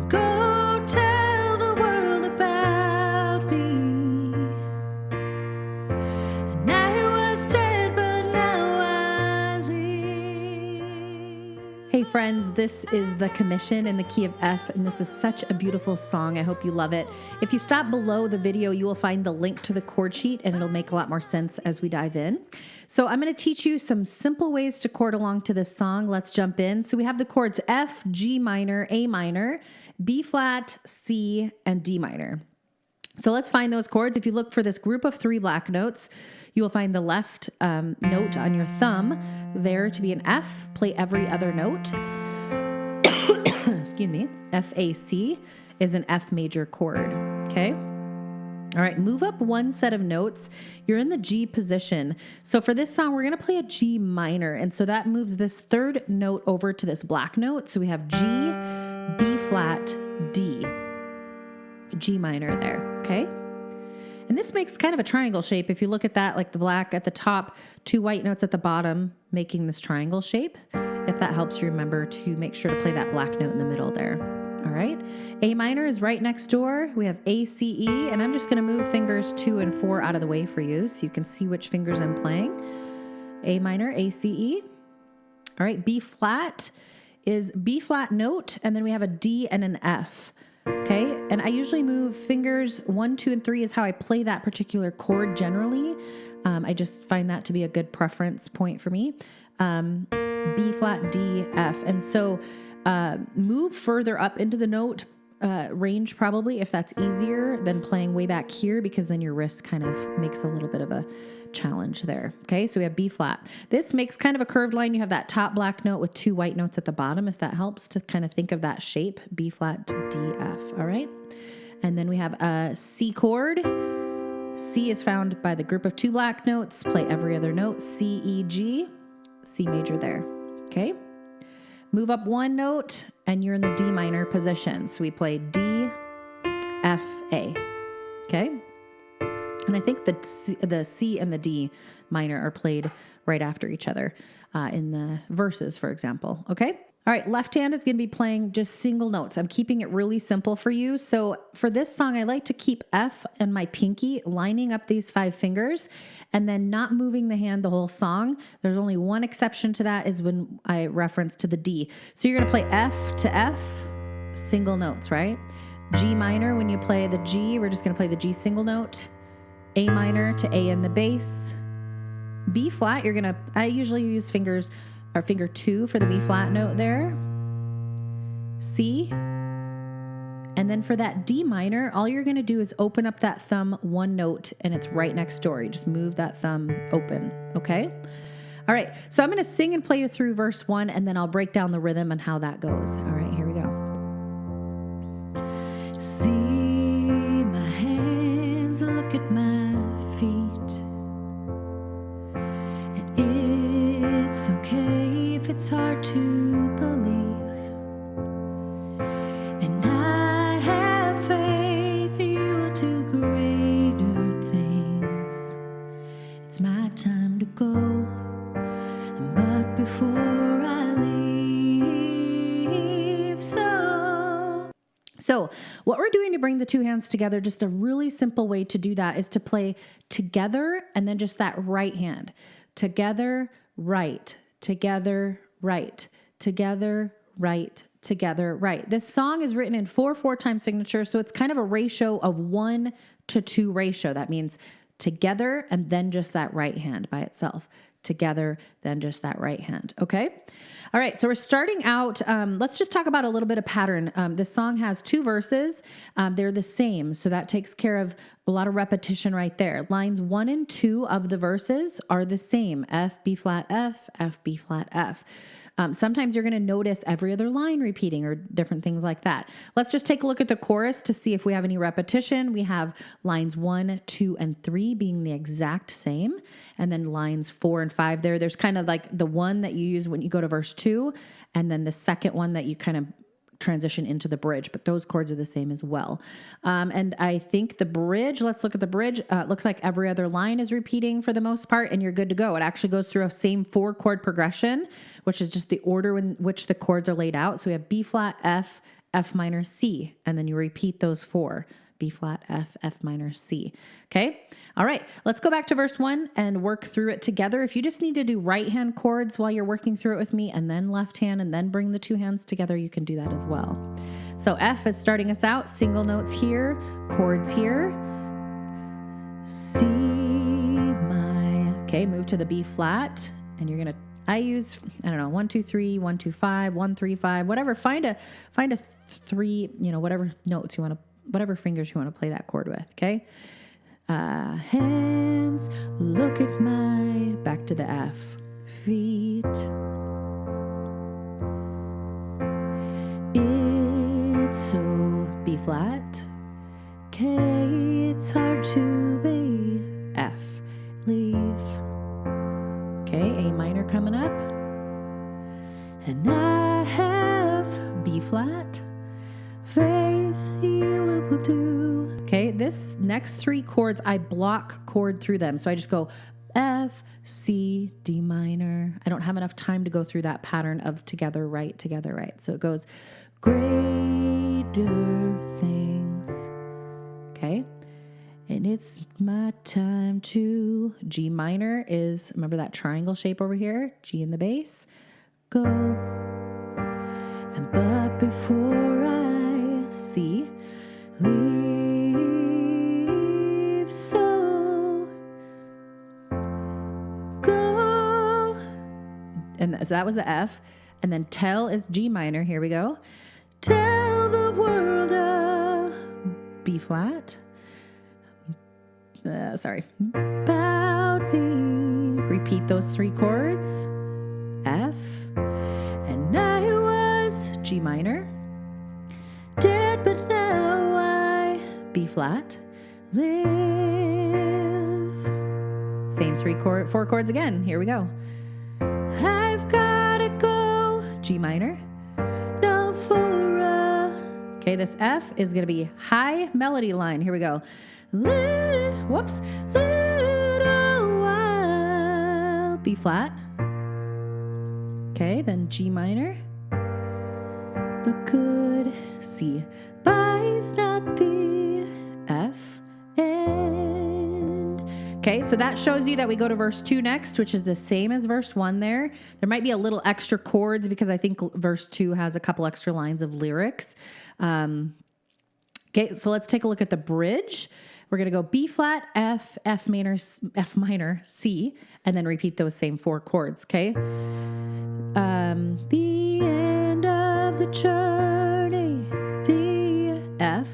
Go tell the world about me. And I was dead, but now I live. Hey friends, this is The Commission in the key of F, and this is such a beautiful song. I hope you love it. If you stop below the video, you will find the link to the chord sheet, and it'll make a lot more sense as we dive in. So I'm going to teach you some simple ways to chord along to this song. Let's jump in. So we have the chords F, G minor, A minor, B flat, C, and D minor. So let's find those chords. If you look for this group of 3 black notes, you will find the left note on your thumb there to be an F. Play every other note. Excuse me. F, A, C is an F major chord. Okay. All right, move up one set of notes. You're in the G position. So for this song, we're going to play a G minor. And so that moves this third note over to this black note. So we have G, B flat, D, G minor there, okay? And this makes kind of a triangle shape. If you look at that, like the black at the top, 2 white notes at the bottom, making this triangle shape. If that helps you remember to make sure to play that black note in the middle there. All right, A minor is right next door. We have A, C, E, and I'm just going to move fingers 2 and 4 out of the way for you so you can see which fingers I'm playing. A minor, A, C, E. All right, B flat is B flat note, and then we have a D and an F. Okay, and I usually move fingers 1, 2, and 3 is how I play that particular chord generally. I just find that to be a good preference point for me. B flat, D, F, and so move further up into the note range probably if that's easier than playing way back here, because then your wrist kind of makes a little bit of a challenge there. Okay, so we have B flat. This makes kind of a curved line. You have that top black note with 2 white notes at the bottom, if that helps to kind of think of that shape, B flat, D, F. All right, and then we have a C chord. C is found by the group of 2 black notes. Play every other note, C, E, G, C major there. Okay. Move up one note, and you're in the D minor position. So we play D, F, A. Okay? And I think the C and the D minor are played right after each other in the verses, for example. Okay? All right, left hand is going to be playing just single notes. I'm keeping it really simple for you. So for this song, I like to keep F and my pinky lining up these 5 fingers and then not moving the hand the whole song. There's only one exception to that is when I reference to the D. So you're going to play F to F, single notes, right? G minor, when you play the G, we're just going to play the G single note. A minor to A in the bass. B flat, I usually use finger 2 for the B flat note there. C. And then for that D minor, all you're going to do is open up that thumb one note, and it's right next door. You just move that thumb open, okay? All right, so I'm going to sing and play you through verse 1, and then I'll break down the rhythm and how that goes. All right, here we go. See my hands, look at my feet. And it's okay if it's hard to believe. And I have faith that you will do greater things. It's my time to go, but before I leave, so what we're doing to bring the 2 hands together, just a really simple way to do that is to play together and then just that right hand. Together, right, together, right, together, right, together, right. This song is written in 4/4 time signature, so it's kind of a ratio of 1 to 2 ratio. That means together and then just that right hand by itself. Together, then just that right hand. Okay? All right, so we're starting out. Let's just talk about a little bit of pattern. This song has 2 verses. They're the same, so that takes care of a lot of repetition right there. Lines 1 and 2 of the verses are the same. F, B flat, F, F, B flat, F. Sometimes you're going to notice every other line repeating or different things like that. Let's just take a look at the chorus to see if we have any repetition. We have lines 1, 2, and 3 being the exact same. And then lines 4 and 5 there. There's kind of like the one that you use when you go to verse 2, and then the second one that you kind of transition into the bridge, but those chords are the same as well. And I think the bridge, let's look at the bridge. It looks like every other line is repeating for the most part, and you're good to go. It actually goes through a same 4-chord progression, which is just the order in which the chords are laid out. So we have B flat, F, F minor, C, and then you repeat those 4. B flat, F, F minor, C. Okay. All right. Let's go back to verse 1 and work through it together. If you just need to do right hand chords while you're working through it with me and then left hand and then bring the 2 hands together, you can do that as well. So F is starting us out, single notes here, chords here. C, my, okay, move to the B flat, and you're going to, I use, 1, 2, 3, 1, 2, 5, 1, 3, 5, whatever, find a 3, whatever notes you want to, whatever fingers you want to play that chord with, okay? Hands, look at my, back to the F, feet. It's so B flat, K, it's hard to be, F, leave. Okay, A minor coming up. And I have B flat, faith you will do. Okay, this next 3 chords, I block chord through them. So I just go F, C, D minor. I don't have enough time to go through that pattern of together, right. So it goes greater things. Okay. And it's my time to, G minor is, remember that triangle shape over here? G in the bass. Go. And but before I see, leave, so go. And so that was the F. And then tell is G minor. Here we go. Tell the world B flat. About me. Repeat those 3 chords. F. And I was G minor. Dead, but now I B flat. Live. Same 4 chords again. Here we go. I've gotta go. G minor. No for a. Okay, this F is gonna be high melody line. Here we go. Little while, B flat. Okay, then G minor. But good, C. By's not the F and. Okay, so that shows you that we go to verse 2 next, which is the same as verse 1 there. There might be a little extra chords because I think verse 2 has a couple extra lines of lyrics. Okay, so let's take a look at the bridge. We're going to go B flat, F, F minor, C, and then repeat those same 4 chords, okay? The end of the journey, the F,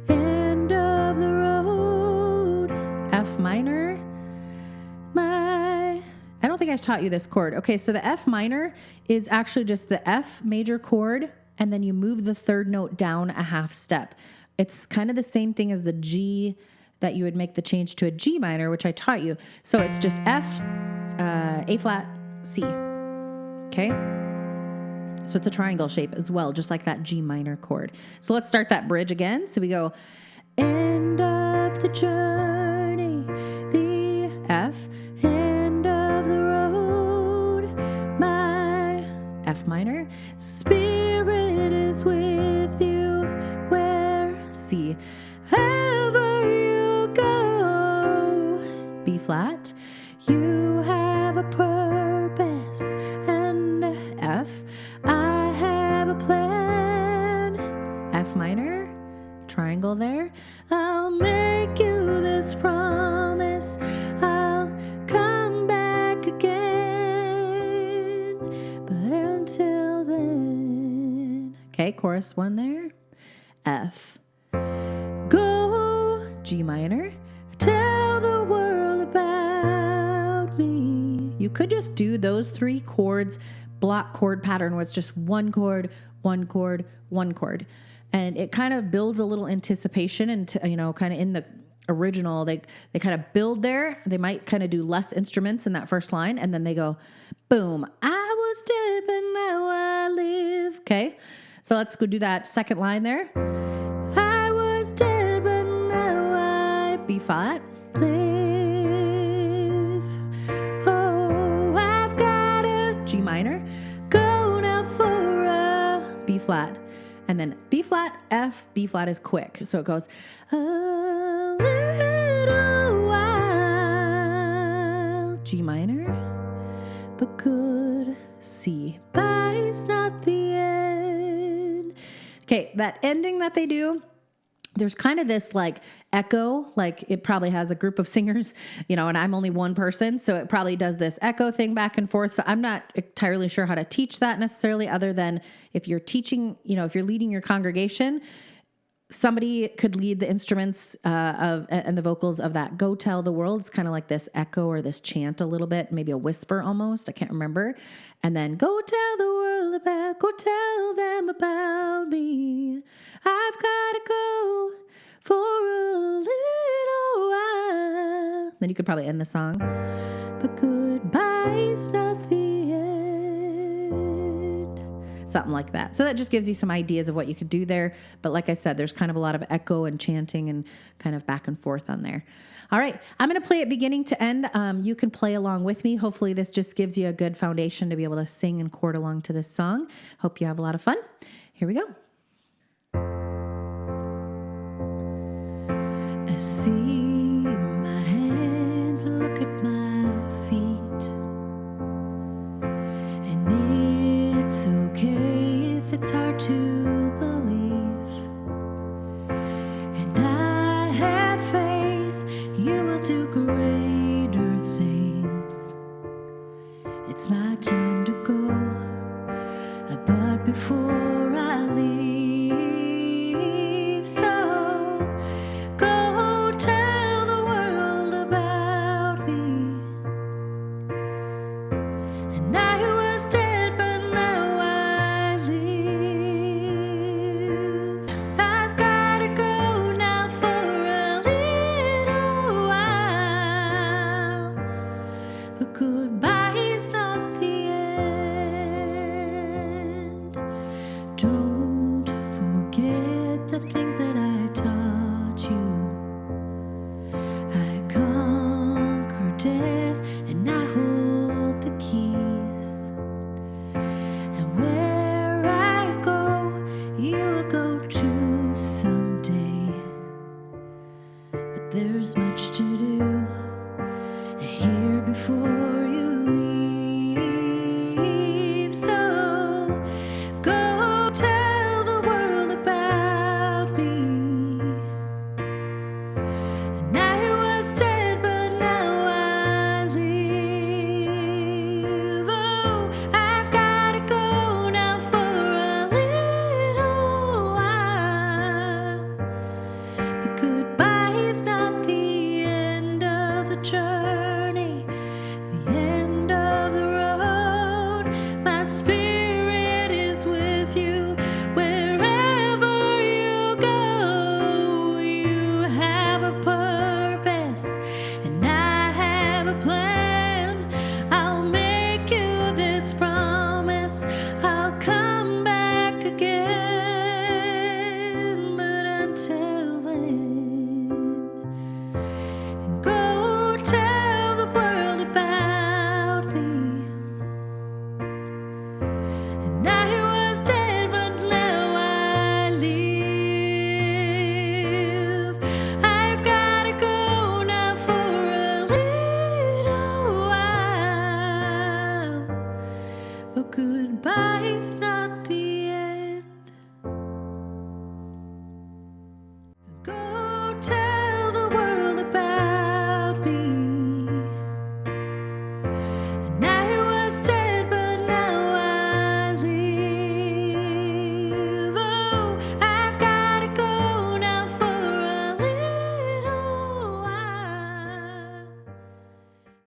end of the road, F minor, I don't think I've taught you this chord. Okay, so the F minor is actually just the F major chord, and then you move the 3rd note down a half step. It's kind of the same thing as the G that you would make the change to a G minor, which I taught you. So it's just F, A flat, C. Okay? So it's a triangle shape as well, just like that G minor chord. So let's start that bridge again. So we go, end of the journey, the F, end of the road, my F minor, spirit is with you, where C, ever you go, B flat, you have a purpose, and F, I have a plan, F minor, triangle there, I'll make you this promise, I'll come back again, but until then, okay, chorus 1 there, F, go, G minor, tell the world about me. You could just do those 3 chords, block chord pattern where it's just 1 chord, 1 chord, 1 chord. And it kind of builds a little anticipation and, kind of in the original, they kind of build there. They might kind of do less instruments in that first line. And then they go, boom, I was dead, but now I live. Okay. So let's go do that second line there. I was dead, but now I B flat, live. Oh, I've got a G minor, go now for a B flat. and then B flat, F, B flat is quick. So it goes a little while, G minor, but good, C, by's not the end. Okay, that ending that they do, there's kind of this like echo, like it probably has a group of singers, and I'm only one person. So it probably does this echo thing back and forth. So I'm not entirely sure how to teach that necessarily, other than if you're teaching, if you're leading your congregation, somebody could lead the instruments and the vocals of that. Go tell the world. It's kind of like this echo or this chant a little bit, maybe a whisper almost. I can't remember. And then go tell the world go tell them about me. I've got to go for a little while. Then you could probably end the song. But goodbye's not the end. Something like that. So that just gives you some ideas of what you could do there. But like I said, there's kind of a lot of echo and chanting and kind of back and forth on there. All right, I'm going to play it beginning to end. You can play along with me. Hopefully this just gives you a good foundation to be able to sing and chord along to this song. Hope you have a lot of fun. Here we go. I see my hands, look at my feet, and it's okay if it's hard to believe, and I have faith you will do greater things. It's my time to go, but before I leave, so go tell the world about me. And I was dead, but now I live. I've got to go now for a little while, but goodbye is not the end. Don't forget the things that I taught you. I conquer death and I hold the keys. And where I go, you will go too someday. But there's much to do here before you leave. So go tell the world about me. And I was dead, but now I live. Oh, I've got to go now for a little while. But goodbye is not the end of the journey, the end of the road. My spirit is with you wherever you go. You have a purpose and I have a plan. I'll make you this promise, I'll come back again. But until then, go tell the world about me. And I was dead, but now I live. I've got to go now for a little while, but goodbye's not the end. Go tell the world about me.